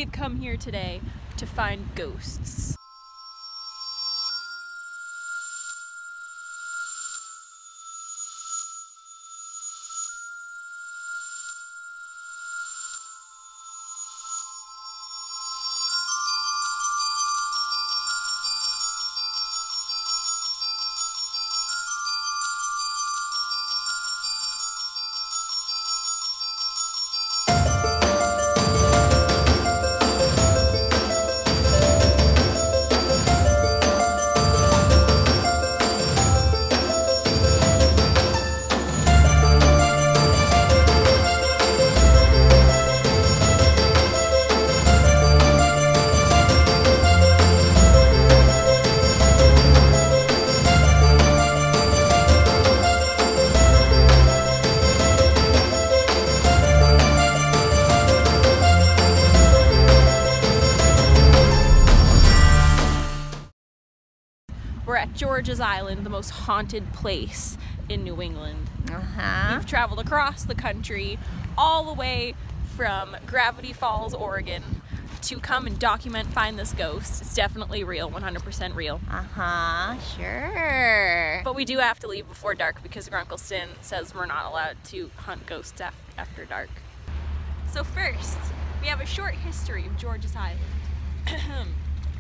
we've come here today to find ghosts. We're at George's Island, the most haunted place in New England. We've traveled across the country, all the way from Gravity Falls, Oregon, to come and find this ghost. It's definitely real, 100% real. Sure. But we do have to leave before dark because Grunkle Stin says we're not allowed to hunt ghosts after dark. So first, we have a short history of George's Island.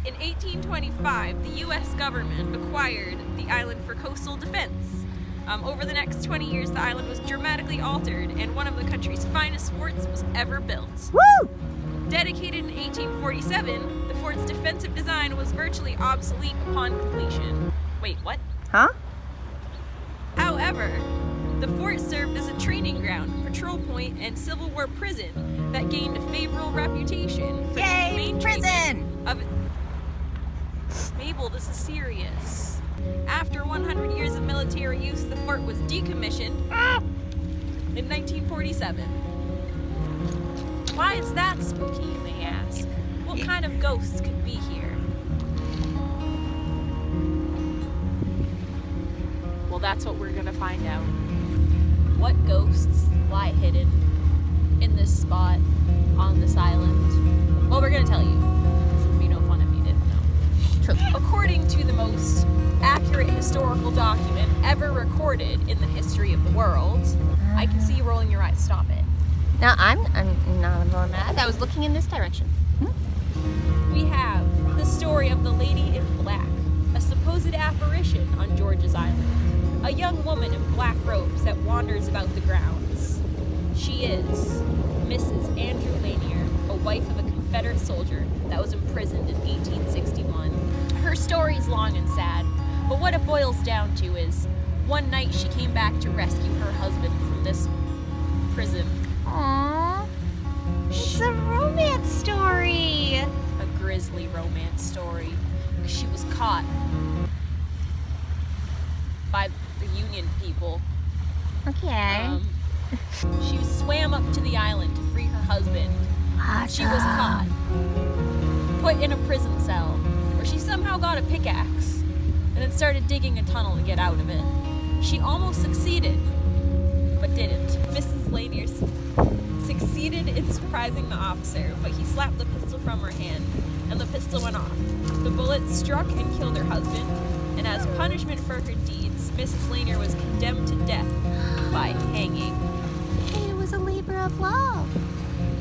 In 1825, the U.S. government acquired the island for coastal defense. Over the next 20 years, the island was dramatically altered, and one of the country's finest forts was ever built. Woo! Dedicated in 1847, the fort's defensive design was virtually obsolete upon completion. Wait, what? Huh? However, the fort served as a training ground, patrol point, and Civil War prison that gained a favorable reputation for the humane treatment of it. Mabel, this is serious. After 100 years of military use, the fort was decommissioned in 1947. Why is that spooky, you may ask? What kind of ghosts could be here? Well, that's what we're gonna find out. What ghosts lie hidden in this spot on this island? Well, we're gonna tell you. This would be no fun if you didn't know. According to the most accurate historical document ever recorded in the history of the world, I can see you rolling your eyes. Stop it. No, I'm not rolling my eyes. I was looking in this direction. We have the story of the Lady in Black, a supposed apparition on George's Island. A young woman in black robes that wanders about the grounds. She is Mrs. Andrew Lanier, a wife of a Confederate soldier that was imprisoned in 1861. Her story is long and sad, but what it boils down to is, one night she came back to rescue her husband from this prison. Aww. It's a romance story. A grisly romance story. She was caught by the Union people. Okay. She swam up to the island to free her husband. Awesome. She was caught, put in a prison cell, where she somehow got a pickaxe and then started digging a tunnel to get out of it. She almost succeeded, but didn't. Mrs. Lanier succeeded in surprising the officer, but he slapped the pistol from her hand, and the pistol went off. The bullet struck and killed her husband, and as punishment for her deeds, Mrs. Lanier was condemned to death by hanging. Hey, it was a labor of love.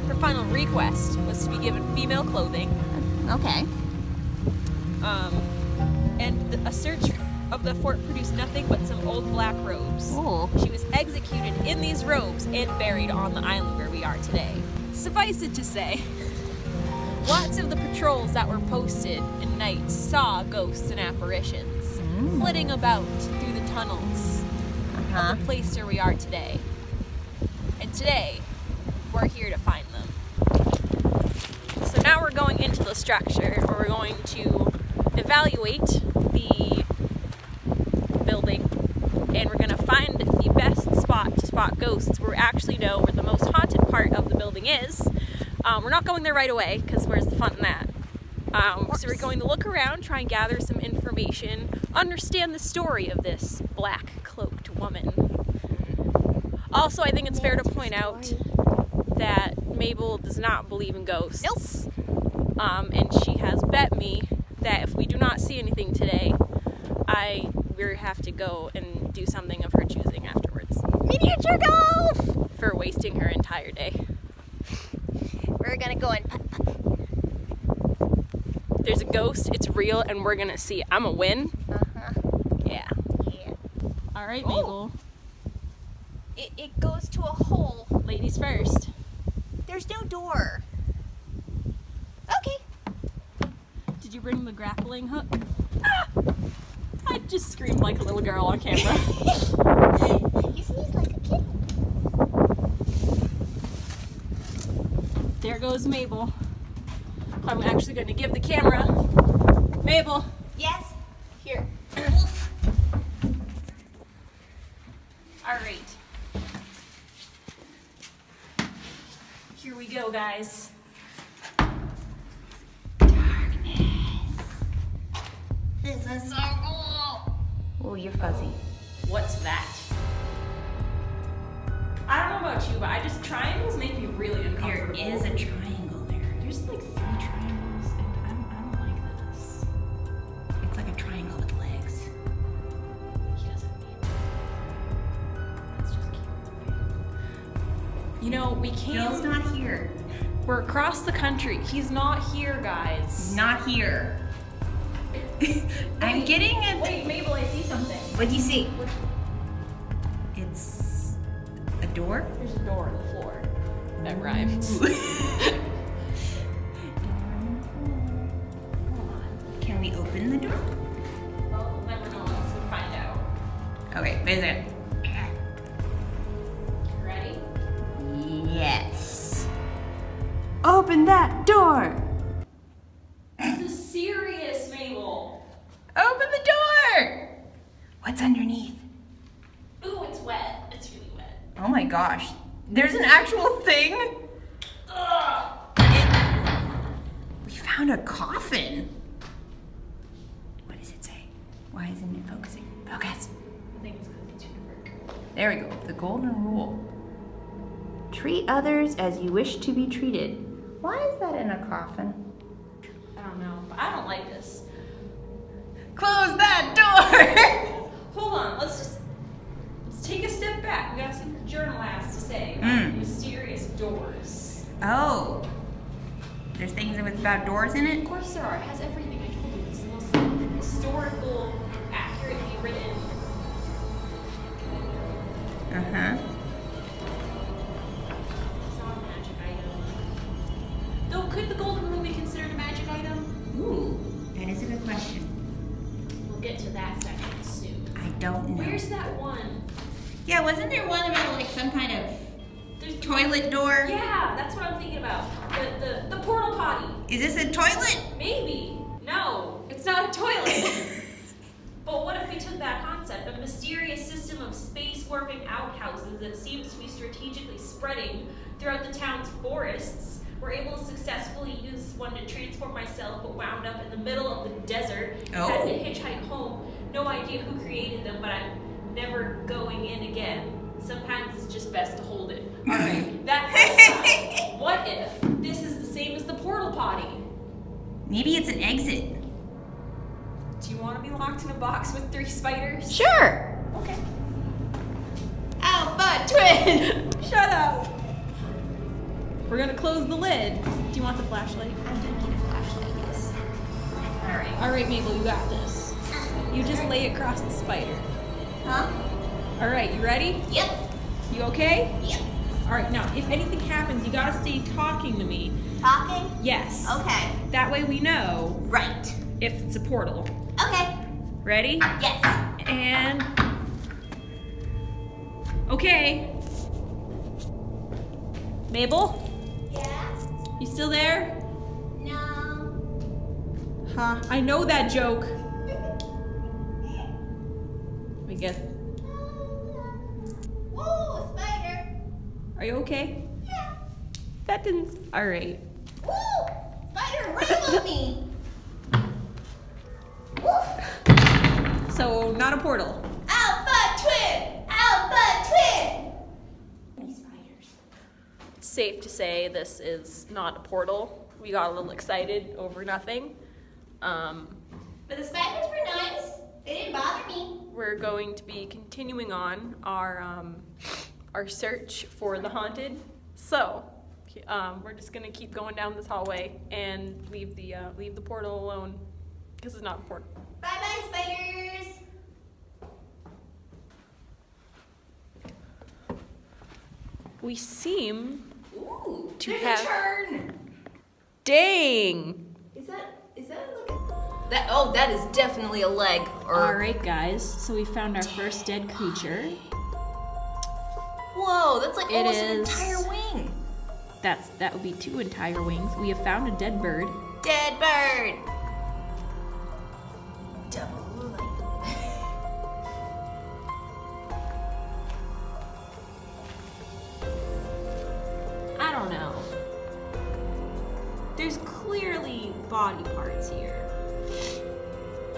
Her final request was to be given female clothing. Okay. And a search of the fort produced nothing but some old black robes. Ooh. She was executed in these robes and buried on the island where we are today. Suffice it to say, lots of the patrols that were posted in nights saw ghosts and apparitions flitting about through the tunnels of the place where we are today. And today, we're here to find them. So now we're going into the structure where we're going to evaluate the building, and we're going to find the best spot to spot ghosts where we actually know where the most haunted part of the building is. We're not going there right away because where's the fun in that? So we're going to look around, try and gather some information, understand the story of this black cloaked woman. Also, I think it's fair to point out that Mabel does not believe in ghosts. Nope. and she has bet me that if we do not see anything today, we have to go and do something of her choosing afterwards. Miniature golf! For wasting her entire day. We're gonna go and putt putt. There's a ghost, it's real, and we're gonna see it. I'm a win. Uh-huh. Yeah. Yeah. All right, Mabel. It goes to a hole. Ladies first. There's no door. Okay. Did you bring the grappling hook? Ah! I just screamed like a little girl on camera. You sneeze like a kid. There goes Mabel. I'm actually going to give the camera. Mabel. Yes. Here. All right. Here we go, guys. This is so cool. Oh, you're fuzzy. What's that? I don't know about you, but triangles make me really uncomfortable. There is a triangle there. There's like 3 triangles, and I don't like this. It's like a triangle with legs. He doesn't need that. That's just cute. You know, we can't. Bill's not here. We're across the country. He's not here, guys. He's not here. I'm getting a... Wait, Mabel, I see something. What do you see? It's a door? There's a door on the floor. That rhymes. Can we open the door? Well, we'll never know unless we find out. Okay, wait a second. You ready? Yes. Open that door! This is serious, Mabel. Open the door! What's underneath? Ooh, it's wet. It's really wet. Oh my gosh. There's an actual thing? Ugh. We found a coffin. What does it say? Why isn't it focusing? Focus. I think it's because it's too dark. There we go. The golden rule. Treat others as you wish to be treated. Why is that in a coffin? I don't know, but I don't like this. Close that door! Hold on, let's take a step back. We gotta see what the journal has to say about mysterious doors. Oh. There's things about doors in it? Of course there are. It has everything. I told you. It's the most historical, accurately written. Uh-huh. It's not a magic item. Though, could the golden rule be considered a magic item? Ooh, that is a good question. We'll get to that section soon. I don't know. Where's that one? Yeah, wasn't there one about like some kind of There's toilet door? Yeah, that's what I'm thinking about. The portal potty. Is this a toilet? Maybe. No, it's not a toilet. But what if we took that concept, a mysterious system of space warping outhouses that seems to be strategically spreading throughout the town's forests? We're able to successfully use one to transport myself, but wound up in the middle of the desert. Oh. Had to hitchhike home. No idea who created them, but I'm never going in again. Sometimes it's just best to hold it. All right, that aside, what if this is the same as the portal potty? Maybe it's an exit. Do you want to be locked in a box with 3 spiders? Sure. Okay. Alpha twin. Shut up. We're gonna close the lid. Do you want the flashlight? I do need a flashlight, yes. All right, Mabel, you got this. You just lay across the spider. Huh? All right, you ready? Yep. You okay? Yep. All right, now, if anything happens, you gotta stay talking to me. Talking? Yes. Okay. That way we know Right. if it's a portal. Okay. Ready? Yes. And... Okay. Mabel? Yeah? You still there? No. Ha, I know that joke. We get... Woo, spider. Are you okay? Yeah. That didn't... All right. Woo, spider wrangled me. Woo. So, not a portal. Alpha twin. Alpha twin. These spiders. safe to say this is not a portal. We got a little excited over nothing. But the spiders were nice. They didn't bother me. We're going to be continuing on our search for the haunted. So we're just gonna keep going down this hallway and leave the portal alone because it's not important. Bye bye, spiders. We seem Ooh, to there's have. a turn. Dang. Is that that? Oh, that is definitely a leg. All right, guys. So we found our first dead creature. Whoa, that's like It almost an is- entire wing. That would be 2 entire wings. We have found a dead bird. Dead bird. Double light. I don't know. There's clearly body parts here.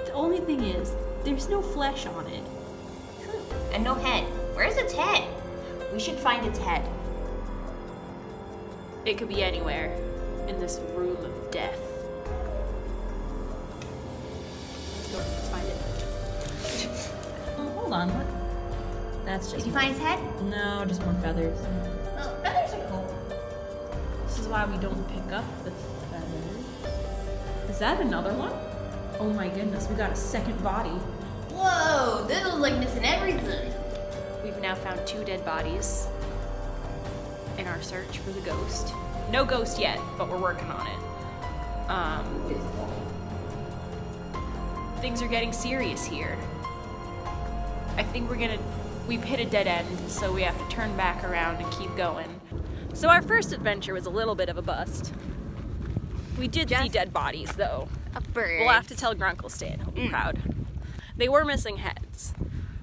The only thing is, there's no flesh on it. And no head. Where's its head? We should find its head. It could be anywhere in this room of death. Let's find it. Oh, hold on, look. That's just. Did you find its head? No, just more feathers. Oh, feathers are cool. This is why we don't pick up the feathers. Is that another one? Oh my goodness, we got a second body. Whoa, this was like missing everything. We've now found 2 dead bodies in our search for the ghost. No ghost yet, but we're working on it. Things are getting serious here. I think we've hit a dead end, so we have to turn back around and keep going. So our first adventure was a little bit of a bust. We did see dead bodies, though. A bird. We'll have to tell Grunkle He'll be proud. They were missing heads.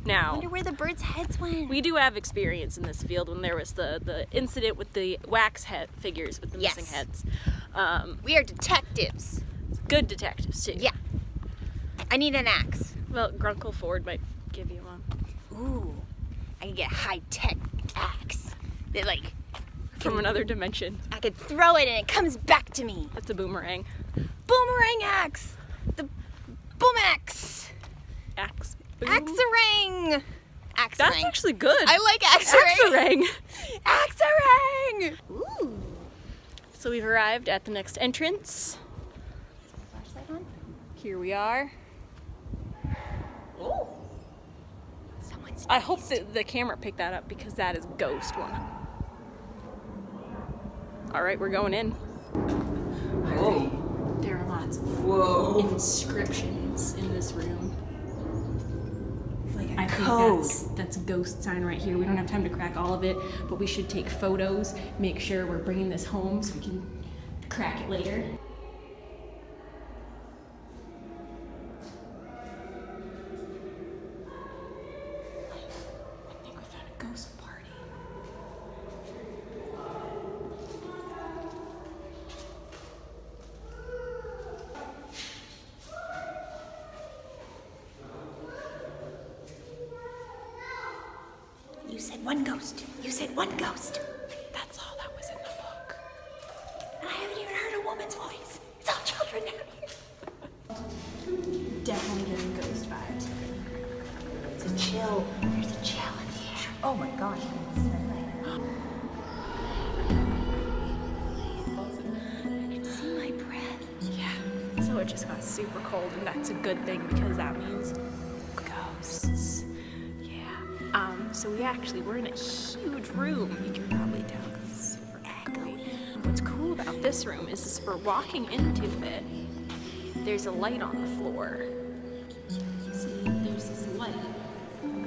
Now, I wonder where the birds' heads went. we do have experience in this field when there was the incident with the wax head figures with the missing heads. We are detectives. Good detectives, too. Yeah. I need an axe. Well, Grunkle Ford might give you one. Ooh. I can get a high-tech axe. That like From another dimension. I could throw it and it comes back to me. That's a boomerang. Boomerang axe. The boom axe. Axe. Boom. Axarang. Axarang. That's actually good. I like axarang. Axarang. Axarang. Ooh. So we've arrived at the next entrance. Flashlight on? Here we are. Oh. Someone's I hope that the camera picked that up because that is ghost one. All right, we're going in. Whoa. There are lots of inscriptions in this room. It's like a I code. think that's a ghost sign right here. We don't have time to crack all of it, but we should take photos, make sure we're bringing this home so we can crack it later. I think we found a ghost party. You said one ghost. You said one ghost. That's all that was in the book. And I haven't even heard a woman's voice. It's all children down here. Definitely getting ghost vibes. It's a chill. There's a chill in the air. Oh my gosh. I can see my breath. Yeah. So it just got super cold, and that's a good thing because that means ghosts. So we're in a huge room. You can probably tell because it's super echoey. What's cool about this room is we're walking into it. There's a light on the floor. See, there's this light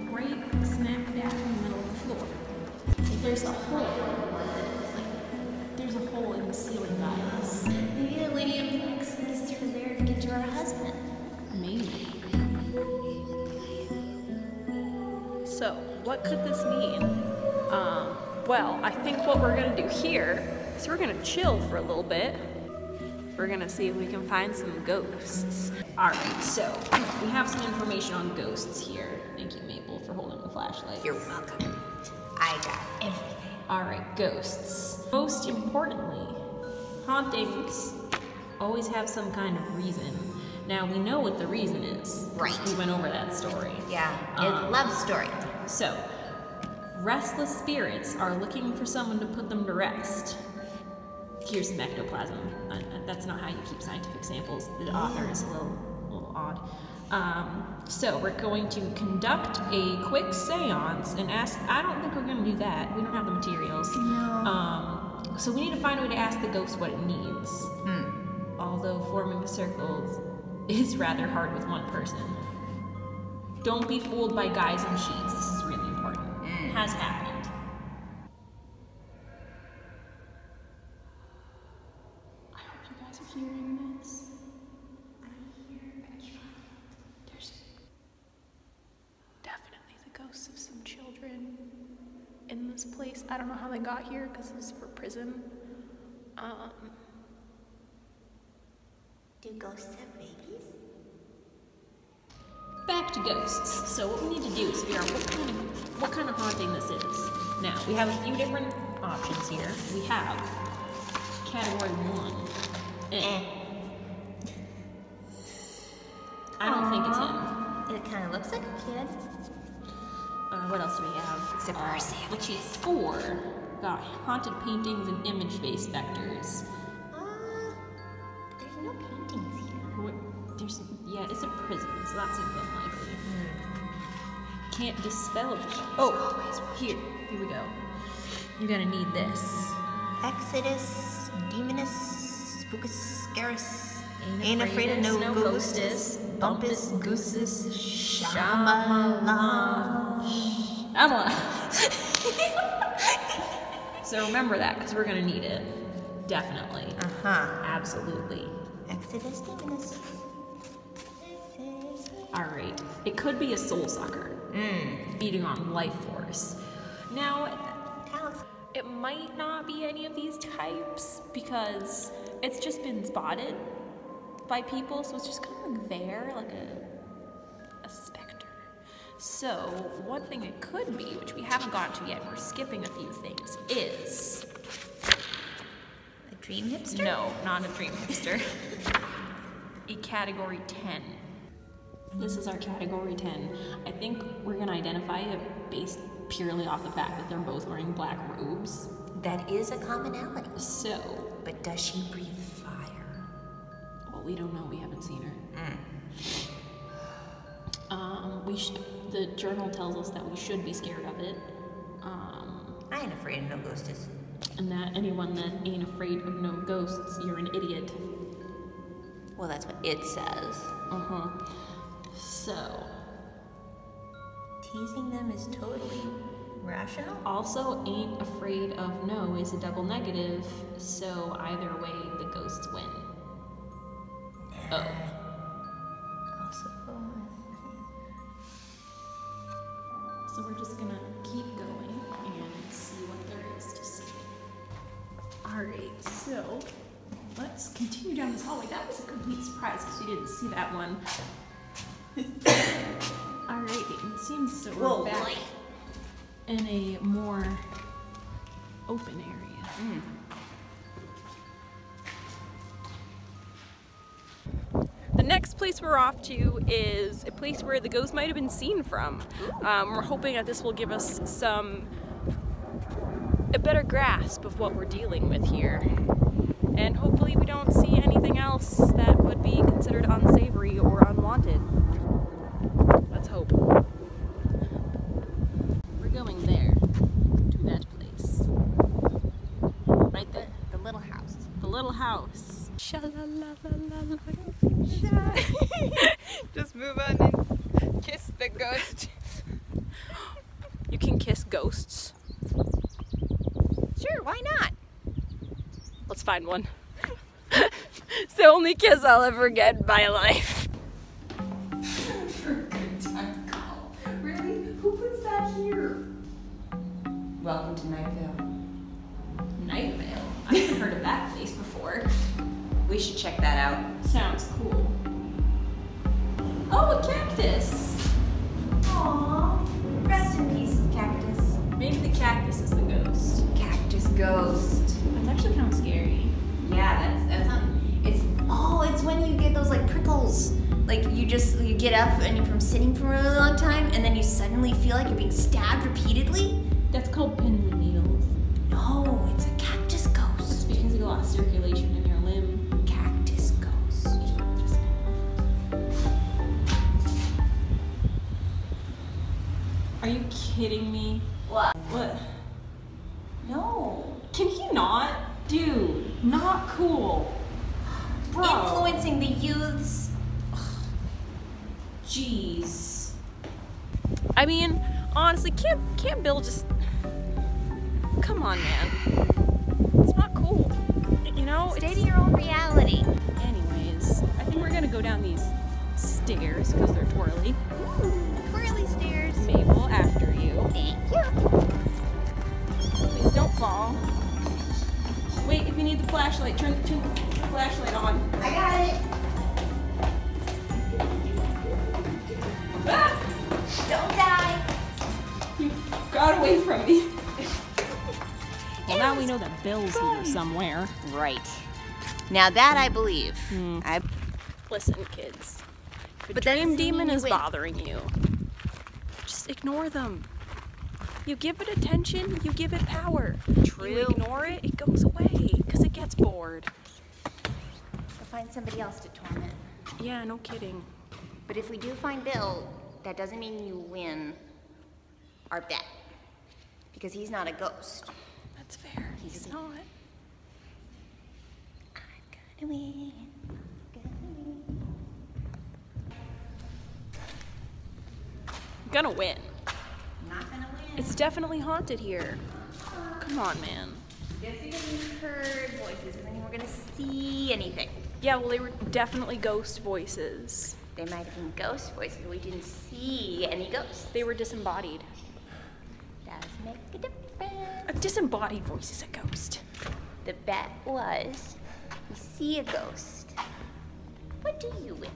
right smack dab in the middle of the floor. There's a hole. There's a hole in the ceiling, guys. Maybe the lady in pink sneaks through there to get to her husband. Maybe. So, what could this mean? Well, I think what we're gonna do here is we're gonna chill for a little bit. We're gonna see if we can find some ghosts. All right, so we have some information on ghosts here. Thank you, Maple, for holding the flashlight. You're welcome. I got everything. Alright, ghosts. Most importantly, hauntings always have some kind of reason. Now, we know what the reason is. Right. We went over that story. Yeah, it's a love story. So, restless spirits are looking for someone to put them to rest. Here's some ectoplasm. That's not how you keep scientific samples. The author is a little odd. So we're going to conduct a quick seance and ask. I don't think we're going to do that. We don't have the materials. No. So we need to find a way to ask the ghost what it needs. Although forming a circle is rather hard with one person. Don't be fooled by guys in sheets. This is really important. It has happened. I hope you guys are hearing this. There's definitely the ghosts of some children in this place. I don't know how they got here because this is for prison. Do ghosts have babies? Back to ghosts. So what we need to do is figure out what kind of haunting this is. Now, we have a few different options here. We have category 1. I don't think it's him. It kind of looks like a kid. What else do we have? Except for our sandwiches. Which is 4. Got haunted paintings and image-based vectors. There's no paintings here. Yeah, it's a prison, so that seems unlikely. Can't dispel it. Oh, here we go. You're gonna need this. Exodus, Demonus, Spookus, Scarus, Ain't afraid of no ghostus, Bumpus, Goosus, Shamala. So remember that, because we're gonna need it. Definitely. Absolutely. Exodus, Demonus. Alright. It could be a soul sucker. Feeding on life force. Now, it might not be any of these types because it's just been spotted by people, so it's just kind of there, like a specter. So, one thing it could be, which we haven't gotten to yet, we're skipping a few things, is... A dream hipster? No, not a dream hipster. A category 10. This is our category 10. I think we're gonna identify it based purely off the fact that they're both wearing black robes. That is a commonality. So. But does she breathe fire? Well, we don't know. We haven't seen her. The journal tells us that we should be scared of it. I ain't afraid of no ghosties. And that anyone that ain't afraid of no ghosts, you're an idiot. Well, that's what it says. So. Teasing them is totally rational? Also, ain't afraid of no is a double negative, so either way, the ghosts win. So we're just gonna keep going and see what there is to see. Alright, so let's continue down this hallway. That was a complete surprise because we didn't see that one. Alright, it seems so we're back in a more open area. The next place we're off to is a place where the ghost might have been seen from. We're hoping that this will give us a better grasp of what we're dealing with here. And hopefully we don't see anything else that would be considered unsavory or unwanted. Let's hope. We're going there, to that place. Right there. The little house. The little house. Sha-la-la-la-la-la. Just move on and kiss the ghost. You can kiss ghosts. Sure, why not? Let's find one. It's the only kiss I'll ever get in my life. Good time call. Really? Who puts that here? Welcome to Night Vale. Night Vale? I haven't heard of that place before. We should check that out. Sounds cool. Oh, a cactus! Aww. Rest in peace, cactus. Maybe the cactus is the ghost. ghost. That's actually kind of scary. Yeah, that's not. It's when you get those like prickles. Like you get up and you're from sitting for a really long time, and then you suddenly feel like you're being stabbed repeatedly. That's called pins and needles. No, it's a cactus ghost. Because you lost circulation in your limb. Cactus ghost. Are you kidding me? What? What? No. Can he not? Dude, not cool. Bro. Influencing the youths. Jeez. I mean, honestly, can't Bill just... Come on, man. It's not cool. You know? Stay to your own reality. Anyways, I think we're gonna go down these stairs because they're twirly. Ooh, twirly stairs. Mabel, after you. Thank you. Please don't fall. Wait, if you need the flashlight, turn the flashlight on. I got it. Ah! Don't die. You got away from me. Well, now we know that Bill's here somewhere. Right. Now that I believe. Listen, kids. If a But that dream doesn't demon mean you is win. bothering you, just ignore them. You give it attention, you give it power. True. You ignore it, it goes away because it gets bored. We'll find somebody else to torment. Yeah, no kidding. But if we do find Bill, that doesn't mean you win our bet. Because he's not a ghost. That's fair. He's not. I'm gonna win. Gonna win. Not gonna win. It's definitely haunted here. Come on, man. Guess you heard voices, and then you were gonna see anything. Yeah, well, they were definitely ghost voices. They might have been ghost voices, but we didn't see any ghosts. They were disembodied. Does make a difference. A disembodied voice is a ghost. The bet was, you see a ghost. What do you win?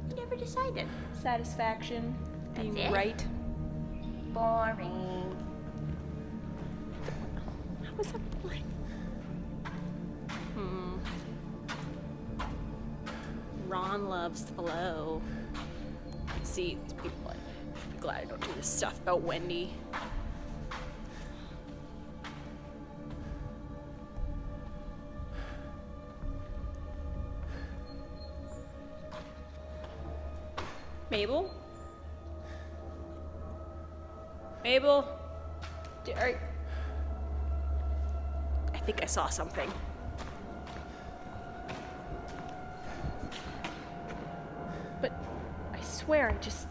You never decided. Satisfaction. That's Being it? right. Boring. How is that boring? Ron loves hello. See, these people like, I'm glad I don't do this stuff about Wendy. Mabel? Mabel? I think I saw something. But I swear I just...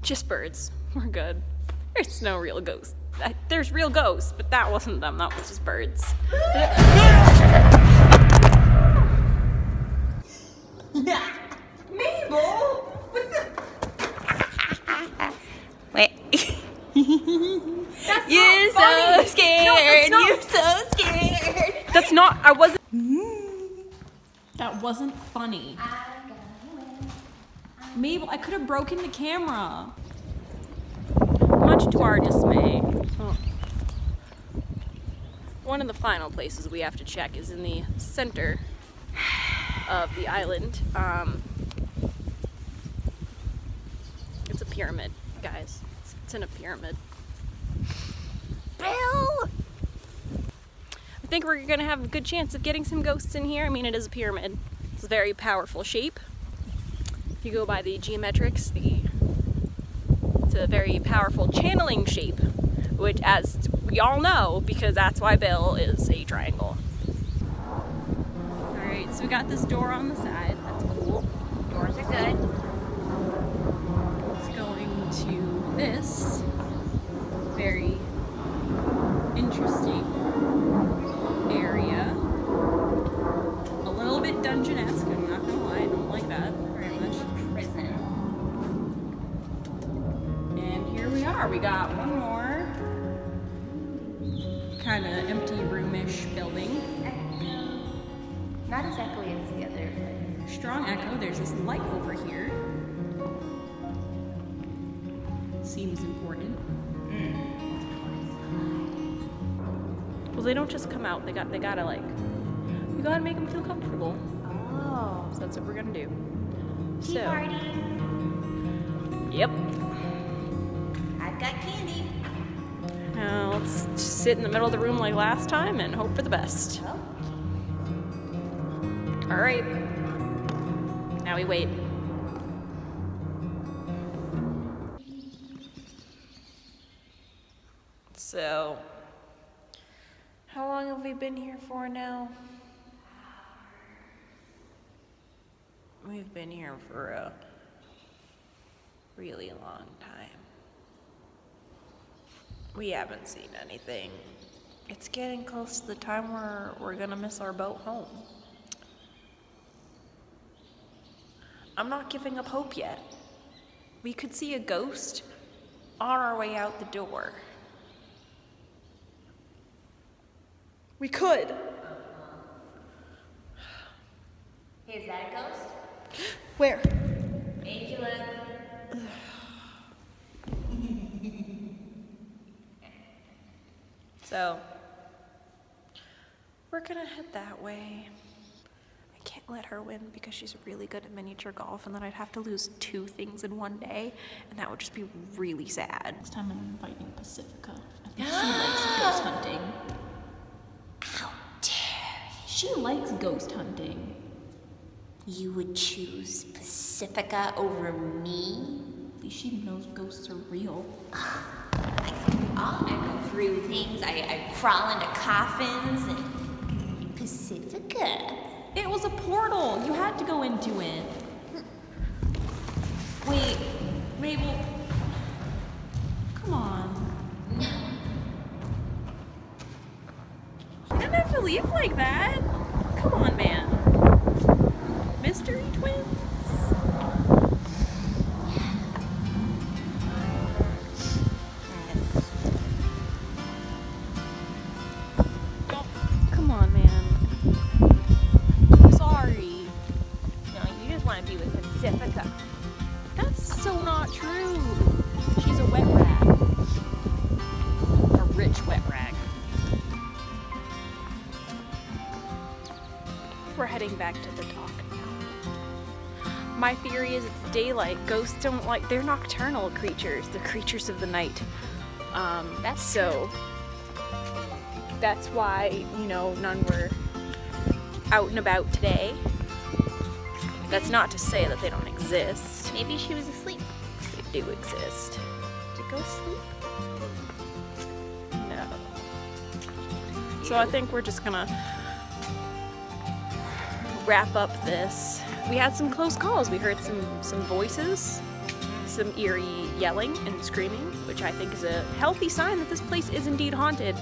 Just birds. We're good. There's no real ghost. There's real ghosts, but that wasn't them. That was just birds. Mabel! What the... Wait. That's You're not funny. so scared. No, You're so scared. That's not. I wasn't. That wasn't funny. Mabel, I could have broken the camera. Much to our dismay. Oh. One of the final places we have to check is in the center of the island. It's a pyramid, guys. It's in a pyramid. Bill! I think we're gonna have a good chance of getting some ghosts in here. I mean, it is a pyramid. It's a very powerful shape. If you go by the geometrics, it's a very powerful channeling shape, which, as we all know, because that's why Bill is a triangle. Alright, so we got this door on the side. That's cool. Doors are good. It's going to this very interesting area. A little bit dungeon-esque, I'm not gonna lie, I don't like that very much. Prison. kind of empty roomish building. Not as echoey as the other. Strong echo. There's this light over here. Seems important. Well, they don't just come out. They gotta like, you gotta make them feel comfortable. Oh. So that's what we're gonna do. Tea party. Yep. I've got candy. Now let's just sit in the middle of the room like last time and hope for the best. Oh. All right. Now we wait. So, how long have we been here for now? We've been here for a really long time. We haven't seen anything. It's getting close to the time where we're gonna miss our boat home. I'm not giving up hope yet. We could see a ghost on our way out the door. We could. Hey, is that a ghost? Where? Make you look. So, we're gonna head that way. I can't let her win because she's really good at miniature golf, and then I'd have to lose 2 things in one day, and that would just be really sad. Next time I'm inviting Pacifica. I think she likes ghost hunting. How dare you? She likes ghost hunting. You would choose Pacifica over me? At least she knows ghosts are real. I go through things. I crawl into coffins and Pacifica. It was a portal. You had to go into it. Wait, Mabel. Come on. No. You didn't have to leave like that. Come on, man. Mystery twins? Come on, man. I'm sorry. No, you just want to be with Pacifica. That's so not true. She's a wet rag. A rich wet rag. We're heading back to the dock now. My theory is it's daylight. Ghosts don't like, they're nocturnal creatures. They're creatures of the night. That's so that's why, you know, none were out and about today. That's not to say that they don't exist. Maybe she was asleep. They do exist. Did ghosts sleep? No. So I think we're just gonna wrap up this. We had some close calls. We heard some voices, some eerie yelling and screaming, which I think is a healthy sign that this place is indeed haunted.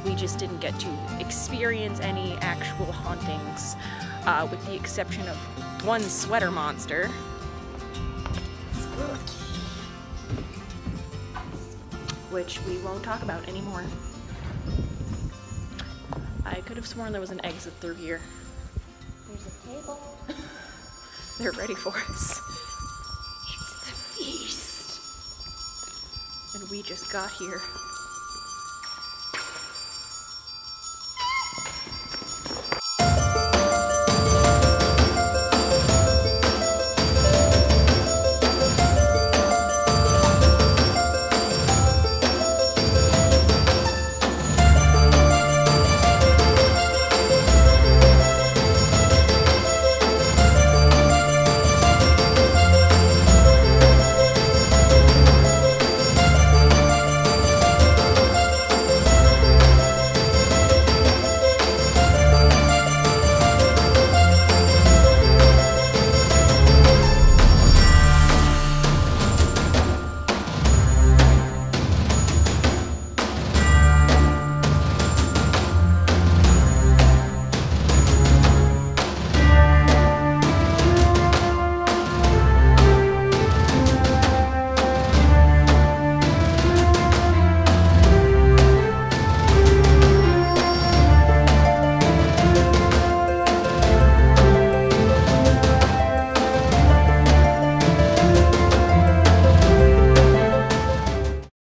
We just didn't get to experience any actual hauntings, with the exception of one sweater monster. Which we won't talk about anymore. I could have sworn there was an exit through here. There's a table. They're ready for us. It's the feast. And we just got here.